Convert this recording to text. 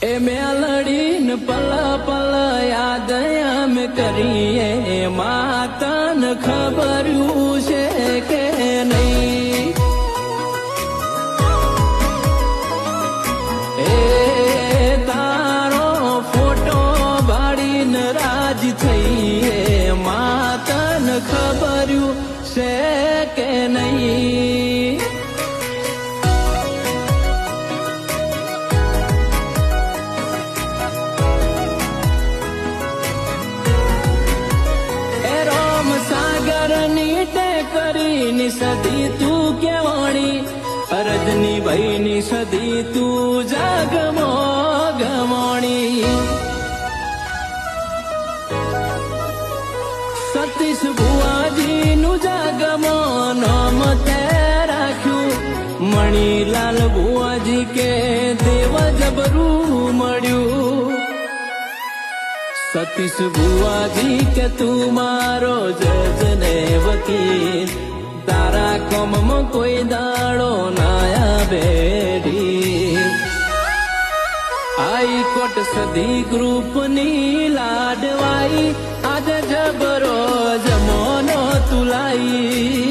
એ મેલડીને પલ પલ યાદ અમે કરીએ માતન ખબર્યું છે કે નહીં એ તારો ફોટો ભાડીને રાજ થઈએ માતન ખબર્યું છે કે નહીં ની સદી તું કેવાણી રજની ભાઈ ની સદી તું જાગમો ગમોણી સતીશ ભુવાજી નું જાગમો નામ તે રાખ્યું મણીલાલ ભુવાજી કે દેવ જબરું મળ્યું સતીશ ભુવાજી કે તું મારો જજ ને વકીલ તારા કોમમાં કોઈ દાડો નાયા બેડી હાઈકોર્ટ સદી ગ્રુપની લાડવાઈ આજે જબરો જમોનો તુલાઈ